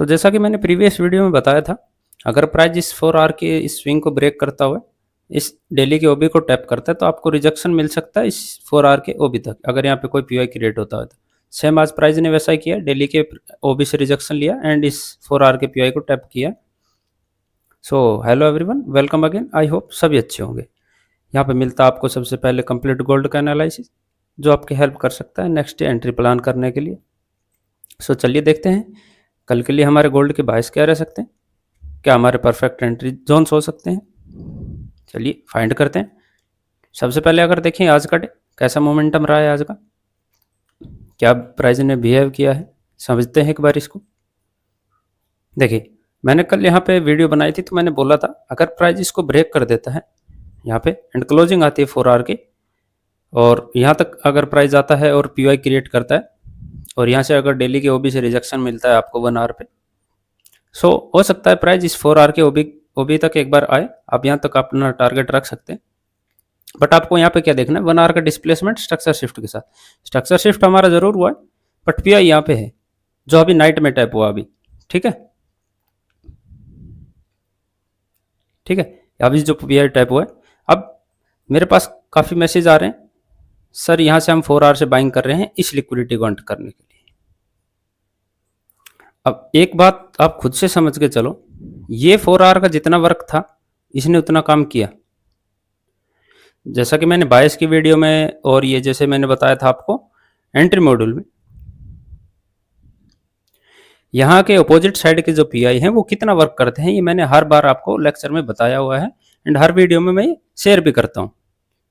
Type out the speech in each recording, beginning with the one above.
जैसा कि मैंने प्रीवियस वीडियो में बताया था, अगर प्राइस इस 4 आवर के इस स्विंग को ब्रेक करता हुआ इस डेली के ओबी को टैप करता है तो आपको रिजेक्शन मिल सकता है इस 4 आवर के ओबी तक, अगर यहाँ पे कोई पीवाई क्रिएट होता है तो। सेम आज प्राइस ने वैसा ही किया, डेली के ओबी से रिजेक्शन लिया एंड इस 4 आवर के पीवाई को टैप किया। Hello everyone, welcome again. I hope सभी अच्छे होंगे। यहाँ पे मिलता है आपको सबसे पहले कंप्लीट गोल्ड का एनालिसिस, जो आपकी हेल्प कर सकता है नेक्स्ट डे एंट्री प्लान करने के लिए। चलिए देखते हैं कल के लिए हमारे गोल्ड के बायस क्या रह सकते हैं, क्या हमारे परफेक्ट एंट्री जोन्स हो सकते हैं। चलिए फाइंड करते हैं। सबसे पहले अगर देखें आज का डे कैसा मोमेंटम रहा है आज का, क्या प्राइस ने बिहेव किया है, समझते हैं एक बार इसको। देखिए मैंने कल यहाँ पे वीडियो बनाई थी तो मैंने बोला था अगर प्राइस इसको ब्रेक कर देता है यहाँ पे एंड क्लोजिंग आती है 4 आवर की और यहाँ तक अगर प्राइस आता है और पीवाई क्रिएट करता है और यहाँ से अगर डेली के ओबी से रिजेक्शन मिलता है आपको 1 आवर पे, हो सकता है प्राइस इस 4 आवर के ओबी तक एक बार आए। आप यहाँ तक अपना टारगेट रख सकते हैं। बट आपको यहाँ पे क्या देखना है, 1 आवर का डिस्प्लेसमेंट स्ट्रक्चर शिफ्ट के साथ। स्ट्रक्चर शिफ्ट हमारा जरूर हुआ है बट पीआई यहाँ पे है जो अभी नाइट में टैप हुआ अभी, ठीक है। ठीक है, अभी जो पीआई टैप हुआ है, अब मेरे पास काफ़ी मैसेज आ रहे हैं सर यहाँ से हम 4 आवर से बाइंग कर रहे हैं इस लिक्विडिटी को एंटर करने के लिए। अब एक बात आप खुद से समझ के चलो, ये 4 आवर का जितना वर्क था इसने उतना काम किया। जैसा कि मैंने बायस की वीडियो में और ये जैसे मैंने बताया था आपको एंट्री मॉड्यूल में, यहाँ के अपोजिट साइड के जो पीआई हैं वो कितना वर्क करते हैं ये मैंने हर बार आपको लेक्चर में बताया हुआ है एंड हर वीडियो में मैं शेयर भी करता हूँ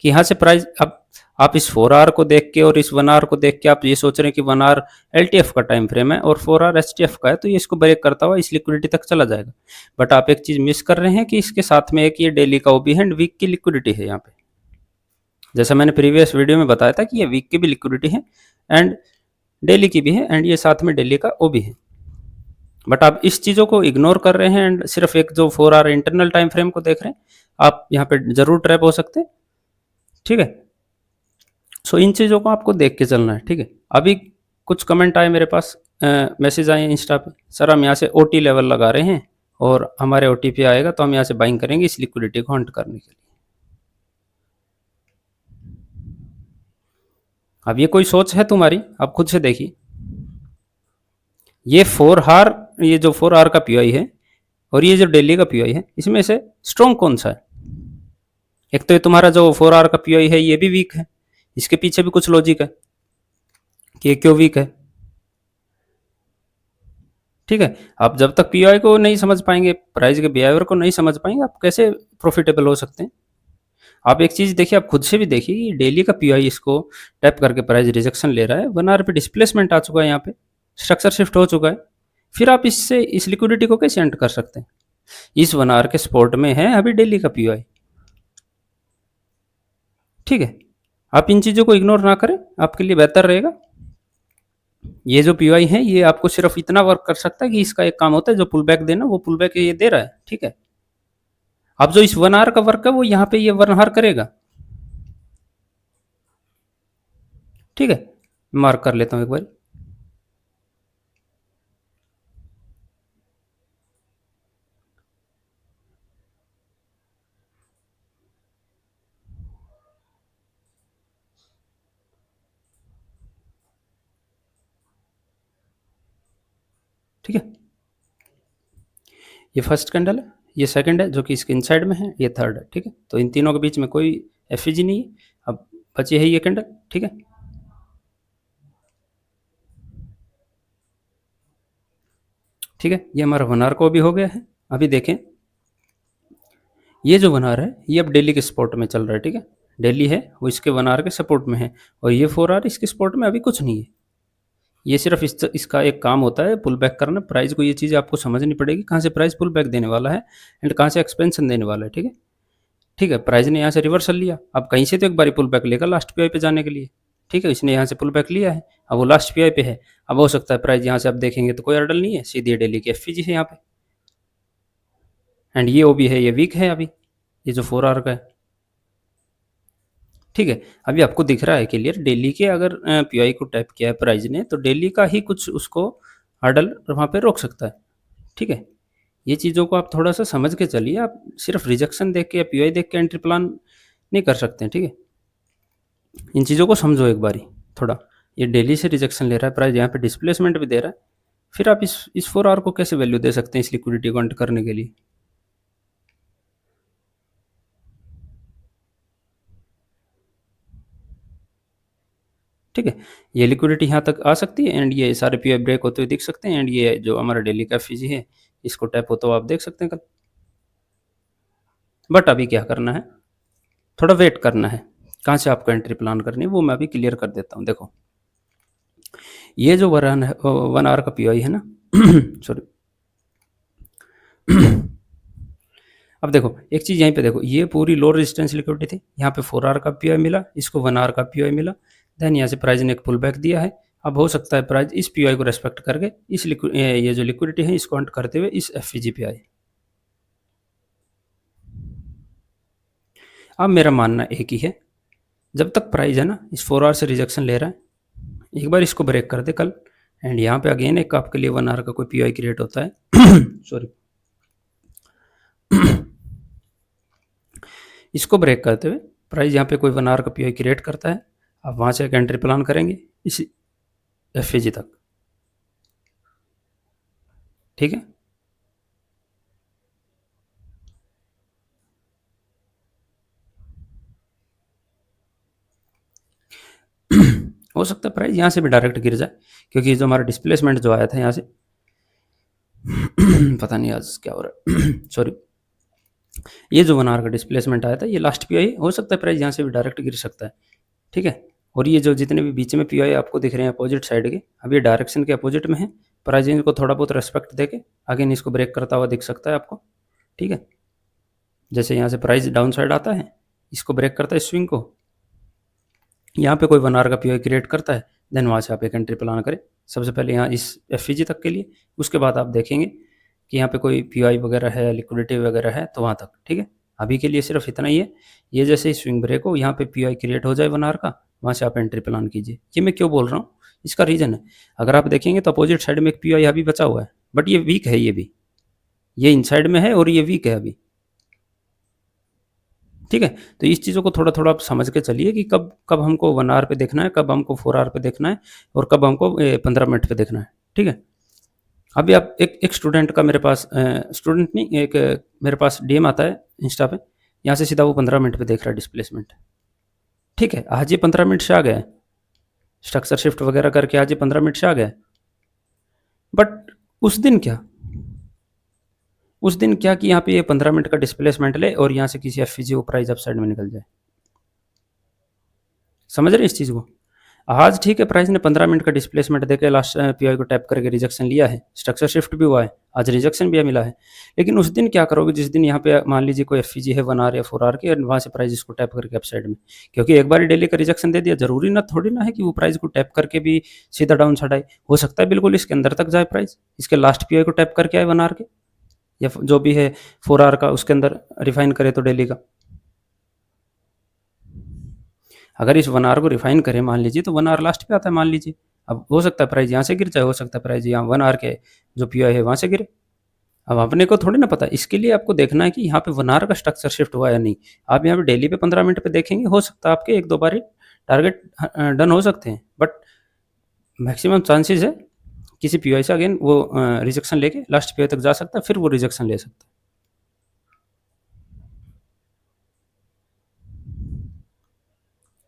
कि यहाँ से प्राइस। अब आप इस 4 आवर को देख के और इस 1 आवर को देख के आप ये सोच रहे हैं कि 1 आवर एलटीएफ का टाइम फ्रेम है और 4 आवर एचटीएफ का है तो ये इसको ब्रेक करता हुआ इस लिक्विडिटी तक चला जाएगा। बट आप एक चीज मिस कर रहे हैं कि इसके साथ में एक ये डेली का ओबी है एंड वीक की लिक्विडिटी है यहाँ पे। जैसा मैंने प्रीवियस वीडियो में बताया था कि ये वीक की भी लिक्विडिटी है एंड डेली की भी है एंड ये साथ में डेली का ओबी है। बट आप इस चीज़ों को इग्नोर कर रहे हैं एंड सिर्फ एक जो 4 आवर इंटरनल टाइम फ्रेम को देख रहे हैं, आप यहाँ पे जरूर ट्रैप हो सकते हैं। ठीक है, इन चीज़ों को आपको देख के चलना है। ठीक है, अभी कुछ कमेंट आए मेरे पास, मैसेज आए इंस्टा पे, सर हम यहाँ से ओटी लेवल लगा रहे हैं और हमारे ओटीपी आएगा तो हम यहाँ से बाइंग करेंगे इस लिक्विडिटी को हंट करने के लिए। अब ये कोई सोच है तुम्हारी, आप खुद से देखिए। ये 4 आवर, ये जो 4 आवर का पीआई है और ये जो डेली का पीआई है, इसमें से स्ट्रॉन्ग कौन सा है? एक तो ये तुम्हारा जो 4 आवर का पीआई है ये भी वीक है, इसके पीछे भी कुछ लॉजिक है कि ये क्यों वीक है। ठीक है, आप जब तक पीआई को नहीं समझ पाएंगे, प्राइस के बिहेवियर को नहीं समझ पाएंगे, आप कैसे प्रॉफिटेबल हो सकते हैं। आप एक चीज देखिए, आप खुद से भी देखिए कि डेली का पीआई इसको टैप करके प्राइस रिजेक्शन ले रहा है, 1 आवर पे डिस्प्लेसमेंट आ चुका है, यहाँ पे स्ट्रक्चर शिफ्ट हो चुका है। फिर आप इससे इस लिक्विडिटी को कैसे एंटर कर सकते हैं? इस 1 आवर के सपोर्ट में है अभी डेली का पीआई। ठीक है, आप इन चीजों को इग्नोर ना करें, आपके लिए बेहतर रहेगा। ये जो पीवाई है ये आपको सिर्फ इतना वर्क कर सकता है कि इसका एक काम होता है जो पुल बैक देना, वो पुल बैक ये दे रहा है। ठीक है, अब जो इस 1 आवर का वर्क है वो यहाँ पे ये 1 आवर करेगा। ठीक है, मार्क कर लेता हूँ एक बार। ठीक है, ये फर्स्ट कैंडल है, ये सेकंड है जो कि इसके इनसाइड में है, ये थर्ड है। ठीक है, तो इन तीनों के बीच में कोई एफईजी नहीं है। अब बची है ये कैंडल। ठीक है, ठीक है, ये हमारा 1 आवर को भी हो गया है। अभी देखें, ये जो 1 आवर है ये अब डेली के सपोर्ट में चल रहा है। ठीक है, डेली है वो इसके 1 आवर के सपोर्ट में है और ये 4 आवर इसके सपोर्ट में अभी कुछ नहीं है। ये सिर्फ इसका एक काम होता है पुल बैक करना। प्राइस को ये चीज़ आपको समझनी पड़ेगी कहाँ से प्राइस पुल बैक देने वाला है एंड कहाँ से एक्सपेंशन देने वाला है। ठीक है, ठीक है, प्राइस ने यहाँ से रिवर्सल लिया, अब कहीं से तो एक बार पुल बैक लेगा लास्ट पीआई पे जाने के लिए। ठीक है, इसने यहाँ से पुल बैक लिया है, अब वो लास्ट पीआई पे है। अब हो सकता है प्राइस यहाँ से आप देखेंगे तो कोई अर्डल नहीं है, सीधी डेली की एफईजी है यहाँ पे एंड ये ओबी है, ये वीक है अभी, ये जो 4 आवर का है। ठीक है, अभी आपको दिख रहा है क्लियर, डेली के अगर पीआई को टैप किया है प्राइस ने तो डेली का ही कुछ उसको हर्डल वहाँ पे रोक सकता है। ठीक है। ये चीज़ों को आप थोड़ा सा समझ के चलिए, आप सिर्फ रिजेक्शन देख के या पीआई देख के एंट्री प्लान नहीं कर सकते हैं, ठीक है। इन चीज़ों को समझो एक बारी थोड़ा। ये डेली से रिजेक्शन ले रहा है प्राइस, यहाँ पे डिस्प्लेसमेंट भी दे रहा है, फिर आप इस 4 आवर को कैसे वैल्यू दे सकते हैं इस लिक्विडिटी को एंटर करने के लिए। ठीक है, ये लिक्विडिटी यहाँ तक आ सकती है एंड ये सारे पीआई ब्रेक होते हुए दिख सकते हैं, एंड ये जो हमारा डेली का एफईजी है इसको टैप होता हुआ आप देख सकते हैं कल। बट अभी क्या करना है, थोड़ा वेट करना है। कहाँ से आपको एंट्री प्लान करनी है वो मैं अभी क्लियर कर देता हूँ। देखो ये जो 1 आवर का पीआई है ना सॉरी अब देखो एक चीज़ यहीं पे देखो, ये पूरी लो रेजिस्टेंस लिक्विडिटी थी, यहाँ पे 4 आवर का पीआई मिला, इसको 1 आवर का पीआई मिला, देन यहाँ से प्राइस ने एक पुल बैक दिया है। अब हो सकता है प्राइस इस पीआई को रेस्पेक्ट करके इस ये जो लिक्विडिटी है इसको अंट करते हुए इस एफईजी पे आए। अब मेरा मानना एक ही है, जब तक प्राइस है ना इस 4 आवर से रिजेक्शन ले रहा है, एक बार इसको ब्रेक कर दे कल, एंड यहाँ पे अगेन एक आपके लिए 1 आवर का कोई पीआई क्रिएट होता है सॉरी इसको ब्रेक करते हुए प्राइस यहाँ पे कोई 1 आवर का पीआई क्रिएट करता है, आप वहाँ से एक एंट्री प्लान करेंगे इस एफईजी तक, ठीक है। हो सकता है प्राइस यहाँ से भी डायरेक्ट गिर जाए, क्योंकि जो हमारा डिस्प्लेसमेंट जो आया था यहाँ से पता नहीं आज क्या हो रहा है सॉरी, ये जो 1 आवर का डिस्प्लेसमेंट आया था ये लास्ट पीआई, हो सकता है प्राइस यहाँ से भी डायरेक्ट गिर सकता है, ठीक है। और ये जो जितने भी बीच में पीआई आपको दिख रहे हैं अपोजिट साइड के, अब ये डायरेक्शन के अपोजिट में है, प्राइस इनको थोड़ा बहुत रेस्पेक्ट देके अगेन इसको ब्रेक करता हुआ दिख सकता है आपको, ठीक है। जैसे यहाँ से प्राइस डाउन साइड आता है, इसको ब्रेक करता है स्विंग को, यहाँ पे कोई 1 आवर का पीआई क्रिएट करता है, देन वहाँ से आप एक एंट्री प्लान करें सबसे पहले यहाँ इस एफईजी तक के लिए, उसके बाद आप देखेंगे कि यहाँ पे कोई पीआई वगैरह है, लिक्विडिटी वगैरह है तो वहाँ तक, ठीक है। अभी के लिए सिर्फ इतना ही है, ये जैसे ही स्विंग ब्रेक हो यहाँ पे पीआई क्रिएट हो जाए 1 आवर का, वहाँ से आप एंट्री प्लान कीजिए। ये मैं क्यों बोल रहा हूँ, इसका रीज़न है, अगर आप देखेंगे तो अपोजिट साइड में एक पीआई अभी बचा हुआ है, बट ये वीक है, ये भी ये इनसाइड में है और ये वीक है अभी, ठीक है। तो इस चीज़ों को थोड़ा थोड़ा आप समझ के चलिए कि कब कब हमको 1 आवर पे देखना है, कब हमको 4 आवर पे देखना है, और कब हमको 15 मिनट पे देखना है, ठीक है। अभी आप एक स्टूडेंट का मेरे पास स्टूडेंट नहीं, एक मेरे पास डीएम आता है इंस्टा पे, यहाँ से सीधा वो 15 मिनट पे देख रहा है डिस्प्लेसमेंट, ठीक है। आज ये 15 मिनट से आ गया है, स्ट्रक्चर शिफ्ट वगैरह करके आज ये 15 मिनट से आ गया है, बट उस दिन क्या, उस दिन क्या कि यहाँ पे ये 15 मिनट का डिस्प्लेसमेंट ले और यहाँ से किसी एफईजी को प्राइस अप साइड में निकल जाए, समझ रहे इस चीज़ को। आज ठीक है प्राइस ने 15 मिनट का डिस्प्लेसमेंट देकर लास्ट पीआई को टैप करके रिजेक्शन लिया है, स्ट्रक्चर शिफ्ट भी हुआ है, आज रिजेक्शन भी मिला है, लेकिन उस दिन क्या करोगे जिस दिन यहाँ पे मान लीजिए कोई एफईजी है 1 आवर या 4 आवर की, और वहाँ से प्राइस इसको टैप करके अप साइड में, क्योंकि एक बार डेली का रिजेक्शन दे दिया, जरूरी ना थोड़ी ना है कि वो प्राइस को टैप करके भी सीधा डाउन साइड आए, हो सकता है बिल्कुल इसके अंदर तक जाए प्राइस, इसके लास्ट पीआई को टैप करके आए 1 आवर के, या जो भी है 4 आवर का उसके अंदर रिफाइन करे तो डेली का, अगर इस 1 आवर को रिफाइन करें मान लीजिए तो 1 आवर लास्ट पे आता है मान लीजिए, अब हो सकता है प्राइस यहाँ से गिर जाए, हो सकता है प्राइस यहाँ 1 आवर के जो पीआई है वहाँ से गिरे, अब अपने को थोड़ी ना पता, इसके लिए आपको देखना है कि यहाँ पे 1 आवर का स्ट्रक्चर शिफ्ट हुआ या नहीं। आप यहाँ पे डेली पे 15 मिनट पे देखेंगे, हो सकता है आपके 1-2 बार टारगेट डन हो सकते हैं, बट मैक्सिमम चांसेस है किसी पीआई से अगेन वो रिजेक्शन लेके लास्ट पीआई तक जा सकता है, फिर वो रिजेक्शन ले सकता है,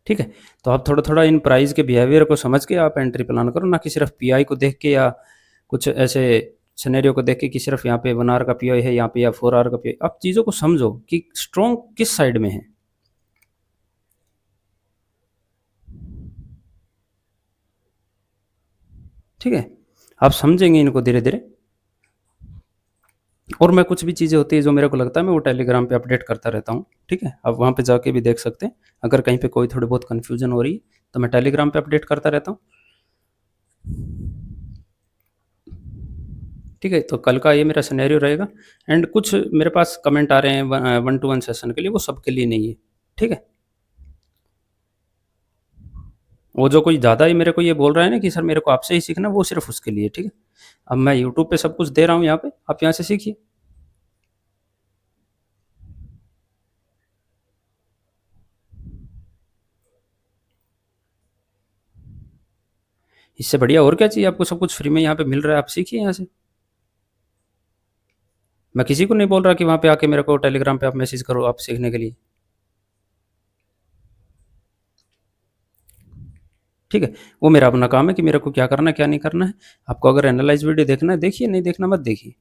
ठीक है। तो आप थोड़ा थोड़ा इन प्राइस के बिहेवियर को समझ के आप एंट्री प्लान करो, ना कि सिर्फ पीआई को देख के या कुछ ऐसे सिनेरियो को देख के कि सिर्फ यहाँ पे 1 आवर का पीआई है यहाँ पे या 4 आवर का पीआई, आप चीज़ों को समझो कि स्ट्रॉन्ग किस साइड में है, ठीक है। आप समझेंगे इनको धीरे धीरे, और मैं कुछ भी चीज़ें होती है जो मेरे को लगता है मैं वो टेलीग्राम पे अपडेट करता रहता हूँ, ठीक है। आप वहाँ पे जाके भी देख सकते हैं, अगर कहीं पे कोई थोड़ी बहुत कन्फ्यूजन हो रही है तो मैं टेलीग्राम पे अपडेट करता रहता हूँ, ठीक है। तो कल का ये मेरा सिनेरियो रहेगा, एंड कुछ मेरे पास कमेंट आ रहे हैं 1-to-1 सेशन के लिए, वो सबके लिए नहीं है, ठीक है। वो जो कोई ज़्यादा ही मेरे को ये बोल रहा है ना कि सर मेरे को आपसे ही सीखना, वो सिर्फ उसके लिए, ठीक है। अब मैं यूट्यूब पे सब कुछ दे रहा हूँ यहाँ पे, आप यहाँ से सीखिए। इससे बढ़िया और क्या चाहिए आपको, सब कुछ फ्री में यहाँ पे मिल रहा है, आप सीखिए यहाँ से। मैं किसी को नहीं बोल रहा कि वहाँ पे आके मेरे को टेलीग्राम पे आप मैसेज करो आप सीखने के लिए, ठीक है। वो मेरा अपना काम है कि मेरे को क्या करना है क्या नहीं करना है। आपको अगर एनालाइज वीडियो देखना है देखिए, नहीं देखना मत देखिए।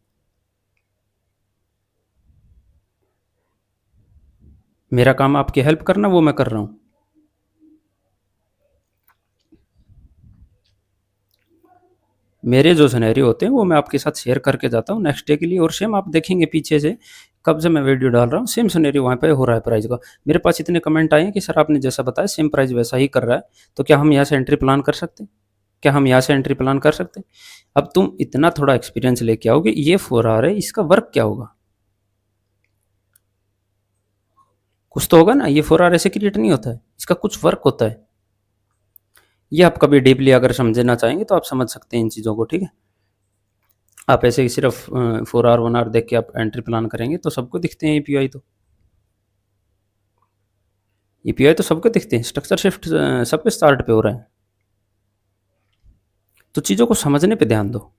मेरा काम आपकी हेल्प करना, वो मैं कर रहा हूँ। मेरे जो सिनेरियो होते हैं वो मैं आपके साथ शेयर करके जाता हूँ नेक्स्ट डे के लिए, और सेम आप देखेंगे पीछे से कब से मैं वीडियो डाल रहा हूँ, सेम सिनेरियो वहाँ पे हो रहा है प्राइस का। मेरे पास इतने कमेंट आए हैं कि सर आपने जैसा बताया सेम प्राइस वैसा ही कर रहा है, तो क्या हम यहाँ से एंट्री प्लान कर सकते हैं, क्या हम यहाँ से एंट्री प्लान कर सकते हैं। अब तुम इतना थोड़ा एक्सपीरियंस लेके आओगे, ये 4 आवर है, इसका वर्क क्या होगा, कुछ तो होगा ना। ये 4 आवर ऐसे क्रिएट नहीं होता है, इसका कुछ वर्क होता है। ये आप कभी डीपली अगर समझना चाहेंगे तो आप समझ सकते हैं इन चीज़ों को, ठीक है। आप ऐसे ही सिर्फ 4 आवर 1 आवर देख के आप एंट्री प्लान करेंगे तो सबको दिखते हैं एपीआई, तो एपीआई तो सबको दिखते हैं, स्ट्रक्चर शिफ्ट सबके स्टार्ट पे हो रहा है। तो चीज़ों को समझने पे ध्यान दो।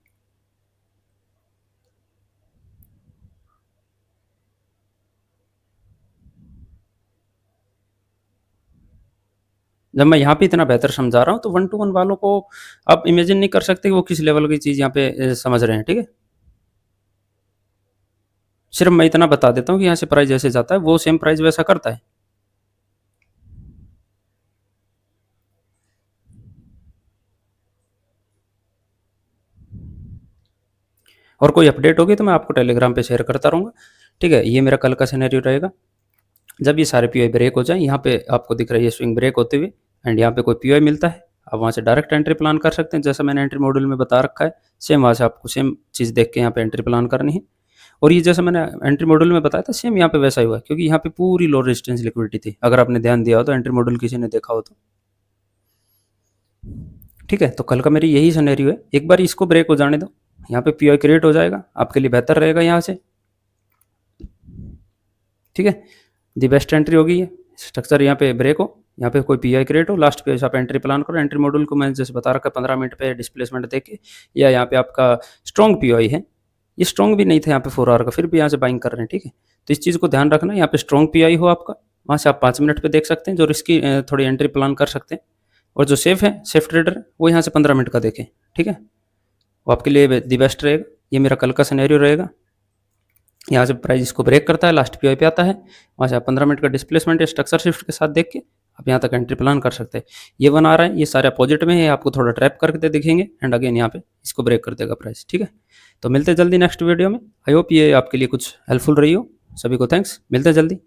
जब मैं यहाँ पे इतना बेहतर समझा रहा हूँ तो 1 to 1 वालों को आप इमेजिन नहीं कर सकते कि वो किस लेवल की चीज़ यहाँ पे समझ रहे हैं, ठीक है। सिर्फ मैं इतना बता देता हूँ कि यहाँ से प्राइस ऐसे जाता है, वो सेम प्राइस वैसा करता है। और कोई अपडेट होगी तो मैं आपको टेलीग्राम पे शेयर करता रहूँगा, ठीक है। ये मेरा कल का सिनेरियो रहेगा। जब ये सारे पीओआई ब्रेक हो जाए, यहाँ पे आपको दिख रही है स्विंग ब्रेक होते हुए, एंड यहाँ पे कोई पीओआई मिलता है, आप वहाँ से डायरेक्ट एंट्री प्लान कर सकते हैं, जैसा मैंने एंट्री मॉड्यूल में बता रखा है। सेम वहाँ से आपको सेम चीज़ देख के यहाँ पे एंट्री प्लान करनी है। और ये जैसा मैंने एंट्री मॉड्यूल में बताया था सेम यहाँ पे वैसा ही हुआ, क्योंकि यहाँ पे पूरी लो रेजिस्टेंस लिक्विडिटी थी, अगर आपने ध्यान दिया हो तो, एंट्री मॉड्यूल किसी ने देखा हो तो, ठीक है। तो कल का मेरी यही सिनेरियो है, एक बार इसको ब्रेक हो जाने दो, यहाँ पे पीओआई क्रिएट हो जाएगा, आपके लिए बेहतर रहेगा यहाँ से, ठीक है। दी बेस्ट एंट्री होगी ये, स्ट्रक्चर यहाँ पे ब्रेक हो, यहाँ पे कोई पीआई क्रिएट हो, लास्ट पे आप एंट्री प्लान करो। एंट्री मॉड्यूल को मैंने जैसे बता रखा 15 मिनट पे डिस्प्लेसमेंट देके, या यहाँ पे आपका स्ट्रॉन्ग पीआई है, ये स्ट्रॉन्ग भी नहीं था यहाँ पे 4 आवर का, फिर भी यहाँ से बाइंग कर रहे हैं, ठीक है। तो इस चीज़ को ध्यान रखना, यहाँ पे स्ट्रॉन्ग पीआई हो आपका, वहाँ से आप 5 मिनट पे देख सकते हैं, जो रिस्की थोड़ी एंट्री प्लान कर सकते हैं। और जो सेफ है, सेफ ट्रेडर, वो यहाँ से 15 मिनट का देखें, ठीक है। वो आपके लिए दी बेस्ट रहेगा। ये मेरा कल का सिनेरियो रहेगा। यहाँ से प्राइस इसको ब्रेक करता है, लास्ट पीआई पे आता है, वहाँ से आप 15 मिनट का डिस्प्लेसमेंट या स्ट्रक्चर शिफ्ट के साथ देख के आप यहाँ तक एंट्री प्लान कर सकते हैं। ये वन आ रहा है, ये सारे अपोजिट में है, आपको थोड़ा ट्रैप करके दिखेंगे, एंड अगेन यहाँ पे इसको ब्रेक कर देगा प्राइस, ठीक है। तो मिलते जल्दी नेक्स्ट वीडियो में। आई होप ये आपके लिए कुछ हेल्पफुल रही हो। सभी को थैंक्स, मिलते जल्दी।